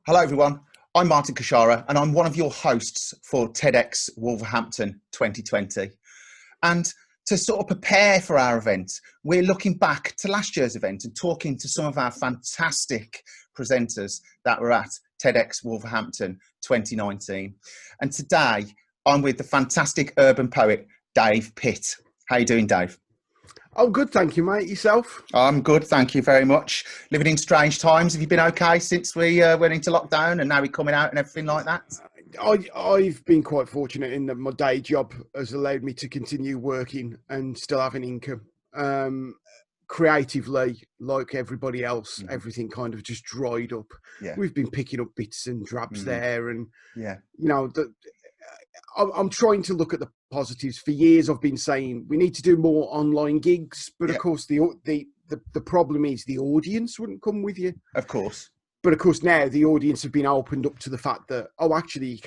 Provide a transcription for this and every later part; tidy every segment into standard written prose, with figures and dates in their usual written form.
Hello, everyone. I'm Martin Khechara, and I'm one of your hosts for TEDxWolverhampton 2020. And to sort of prepare for our event, we're looking back to last year's event and talking to some of our fantastic presenters that were at TEDxWolverhampton 2019. And today, I'm with the fantastic urban poet, Dave Pitt. How are you doing, Dave? Oh, good, thank you, mate. Yourself? I'm good, thank you very much. Living in strange times. Have you been okay since we went into lockdown and now we're coming out and everything like that? I've been quite fortunate in that my day job has allowed me to continue working and still have an income. Creatively, like everybody else, everything kind of just dried up. Yeah. We've been picking up bits and drabs there, and yeah, you know, I'm trying to look at the positives. For years, I've been saying we need to do more online gigs, but of course, the problem is the audience wouldn't come with you. Of course. But of course, now the audience have been opened up to the fact that actually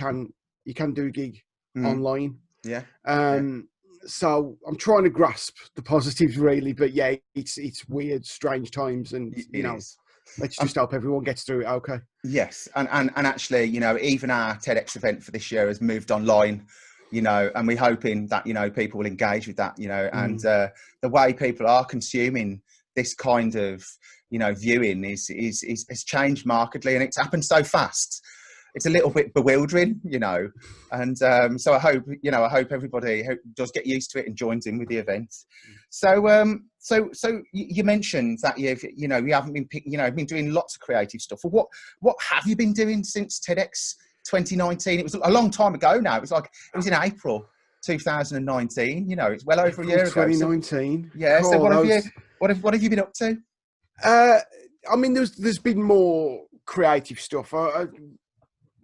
you can do a gig online. Yeah. So I'm trying to grasp the positives, really. But yeah, it's weird, strange times, and let's just hope everyone gets through it. Okay. Yes, and actually, even our TEDx event for this year has moved online. And we're hoping that people will engage with that. And the way people are consuming this kind of viewing is changed markedly, and it's happened so fast. It's a little bit bewildering, and so I hope everybody does get used to it and joins in with the event. So you mentioned that you haven't been been doing lots of creative stuff. Well, what have you been doing since TEDx 2019? It was a long time ago now. It was in April 2019. It's well over a year ago. 2019. Yeah. Cool. So what have you been up to? I mean, there's been more creative stuff.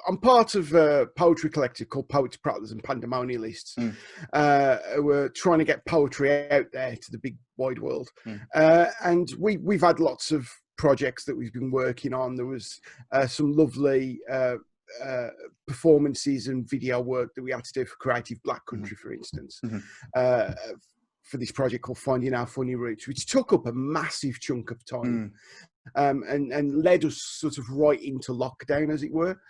I'm part of a poetry collective called Prattlers and Pandemonialists, who are trying to get poetry out there to the big wide world. And we've had lots of projects that we've been working on. There was some lovely performances and video work that we had to do for Creative Black Country, for instance, for this project called Finding Our Funny Roots, which took up a massive chunk of time. And led us sort of right into lockdown, as it were.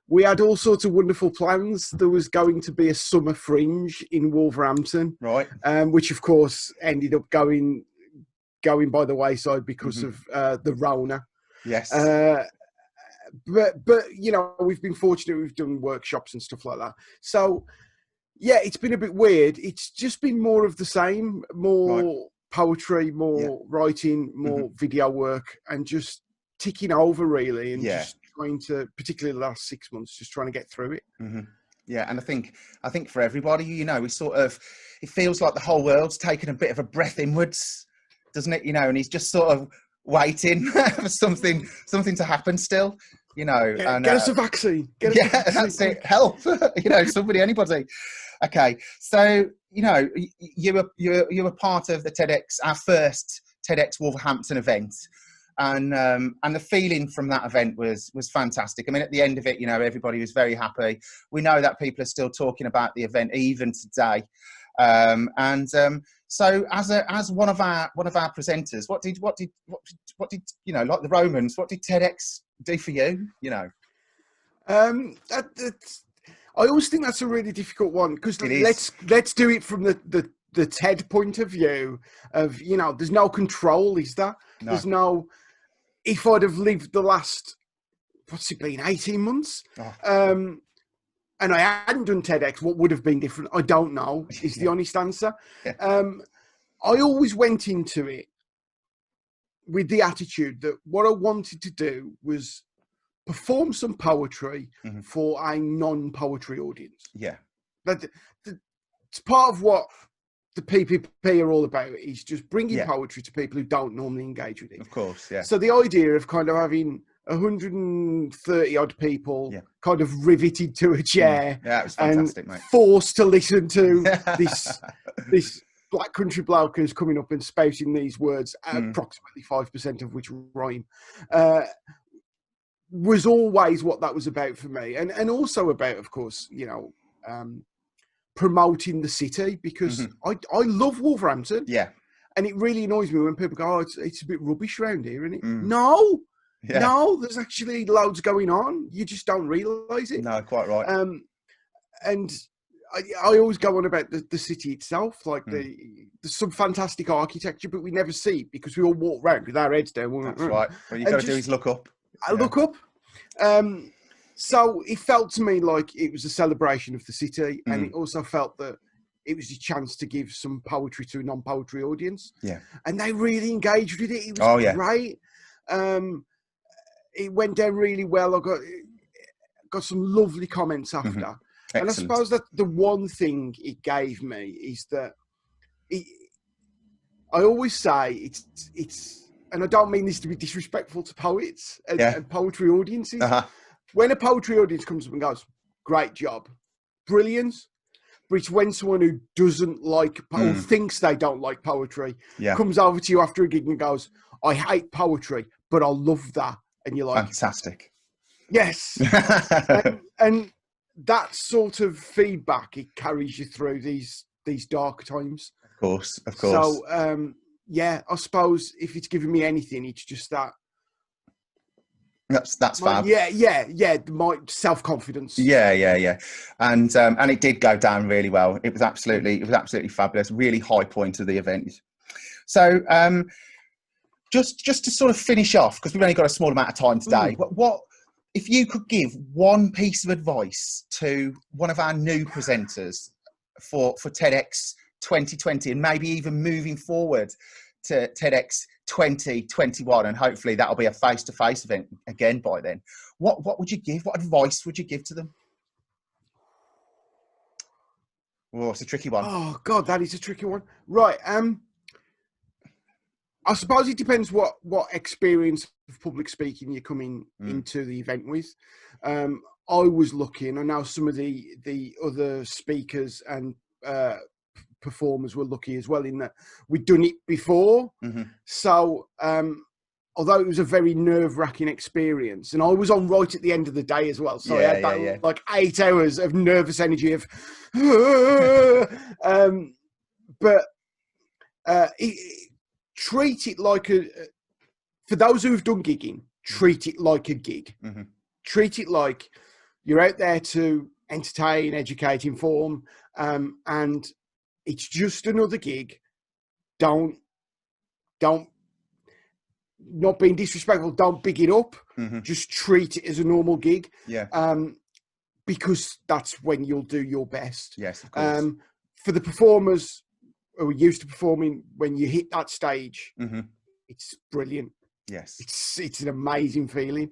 We had all sorts of wonderful plans. There was going to be a summer fringe in Wolverhampton, right? Which of course ended up going by the wayside because of the Rona. Yes. But we've been fortunate. We've done workshops and stuff like that. So yeah, it's been a bit weird. It's just been more of the same, more poetry, more writing, more video work, and just ticking over really, and just trying to, particularly the last 6 months, just trying to get through it. Yeah, and I think for everybody, we sort of, it feels like the whole world's taken a bit of a breath inwards, doesn't it? And he's just sort of waiting for something to happen still. Get us a vaccine. That's it. Help. Somebody, anybody. Okay, so you were part of the TEDx, our first TEDx Wolverhampton event, and the feeling from that event was fantastic. I mean, at the end of it, everybody was very happy. We know that people are still talking about the event even today, so as one of our presenters, what did like the Romans? What did TEDx do for you? I always think that's a really difficult one, because let's do it from the TED point of view of, there's no control, is there? No. There's no, if I'd have lived the last, what's it been, 18 months? And I hadn't done TEDx, what would have been different? I don't know, is the honest answer. I always went into it with the attitude that what I wanted to do was perform some poetry for a non-poetry audience. Yeah. It's part of what the PPP are all about, is just bringing poetry to people who don't normally engage with it. Of course, yeah. So the idea of kind of having 130 odd people kind of riveted to a chair it was fantastic, and mate. Forced to listen to this Black Country bloke who's coming up and spouting these words, approximately 5% of which rhyme, was always what that was about for me, and also about, of course, promoting the city, because I love Wolverhampton. Yeah. And it really annoys me when people go, "Oh, it's a bit rubbish around here," isn't it? No, Yeah. No, there's actually loads going on. You just don't realise it. No, quite right. And I always go on about the city itself. Like there's some fantastic architecture, but we never see it because we all walk around with our heads down. That's right. What you got to do is look up. I look up. So it felt to me like it was a celebration of the city, and it also felt that it was a chance to give some poetry to a non-poetry audience. Yeah. And they really engaged with it. It was great. It went down really well. I got some lovely comments after. Excellent. And I suppose that the one thing it gave me is that I always say it's, and I don't mean this to be disrespectful to poets and poetry audiences. When a poetry audience comes up and goes, great job, brilliance, but it's when someone who doesn't like or thinks they don't like poetry comes over to you after a gig and goes, I hate poetry, but I love that. And you're like, fantastic. Yes. and that sort of feedback, it carries you through these dark times. Of course. So, I suppose if it's giving me anything, it's just that. That's fab. My self-confidence. Yeah. And it did go down really well. It was absolutely fabulous. Really high point of the event. So, just to sort of finish off, because we've only got a small amount of time today. What if you could give one piece of advice to one of our new presenters for TEDx 2020, and maybe even moving forward to TEDx 2021, and hopefully that'll be a face-to-face event again by then. What would you give? What advice would you give to them? Oh, it's a tricky one. Oh God, that is a tricky one. Right. I suppose it depends what experience of public speaking you're coming into the event with. I was lucky, and I know some of the other speakers and performers were lucky as well in that we'd done it before. So although it was a very nerve-wracking experience, and I was on right at the end of the day as well, so I had that like 8 hours of nervous energy of treat it like for those who've done gigging, treat it like a gig. Treat it like you're out there to entertain, educate, inform, and it's just another gig. Don't, not being disrespectful, don't big it up. Just treat it as a normal gig. Because that's when you'll do your best. Yes, of course. For the performers who are used to performing, when you hit that stage, it's brilliant. Yes. It's an amazing feeling.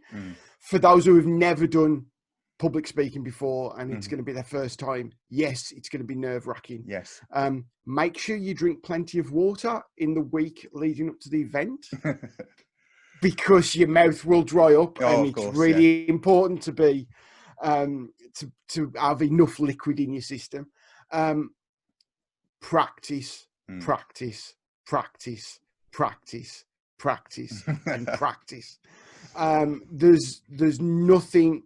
For those who have never done public speaking before and it's going to be their first time, yes, it's going to be nerve-wracking. Yes. Make sure you drink plenty of water in the week leading up to the event because your mouth will dry up, and it's really important to be to have enough liquid in your system. Practice, and practice. There's nothing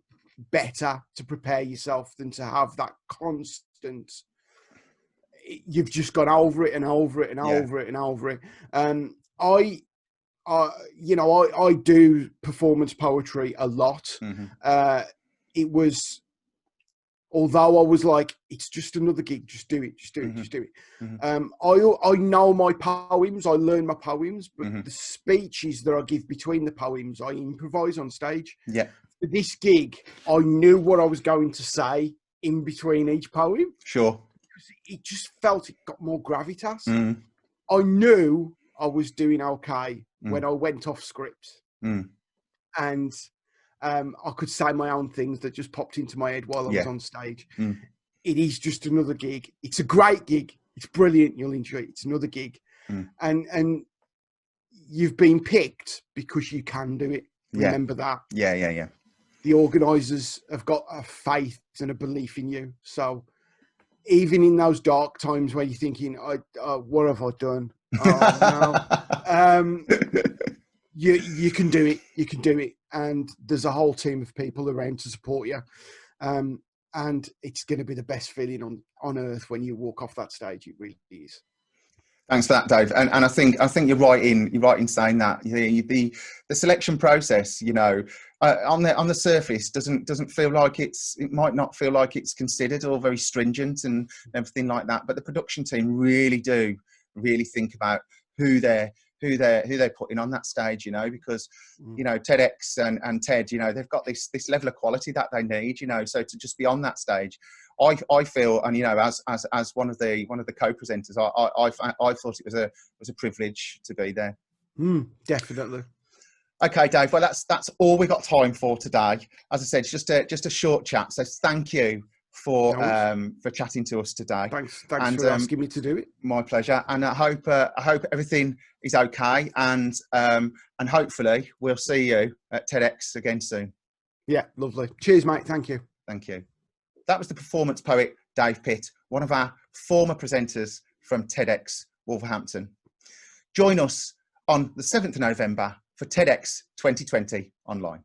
better to prepare yourself than to have that constant. You've just gone over it and over it and over it and over it. I do performance poetry a lot. It was, although I was like, it's just another gig, just do it. I know my poems, I learn my poems, but the speeches that I give between the poems, I improvise on stage. For this gig, I knew what I was going to say in between each poem. Sure. It just felt it got more gravitas. I knew I was doing okay when I went off script. And I could say my own things that just popped into my head while I was on stage. It is just another gig. It's a great gig. It's brilliant. You'll enjoy it. It's another gig. And you've been picked because you can do it. Remember that. Yeah. The organisers have got a faith and a belief in you. So even in those dark times where you're thinking, what have I done? You can do it. You can do it. And there's a whole team of people around to support you. And it's going to be the best feeling on earth when you walk off that stage. It really is. Thanks for that, Dave. And I think you're right in saying that the selection process, you know, on the surface doesn't feel like it might not feel like it's considered or very stringent and everything like that. But the production team really think about who they're putting on that stage, you know, because you know, TEDx and TED, you know, they've got this level of quality that they need, you know. So to just be on that stage, I feel, and you know, as one of the co-presenters, I thought it was a privilege to be there. Definitely. Okay, Dave. Well, that's all we got time for today. As I said, it's just a short chat. So thank you for chatting to us today. Thanks for asking me to do it. My pleasure. And I hope everything is okay, and hopefully we'll see you at TEDx again soon. Yeah, lovely. Cheers, mate. Thank you. Thank you. That was the performance poet, Dave Pitt, one of our former presenters from TEDx Wolverhampton. Join us on the 7th of November for TEDx 2020 online.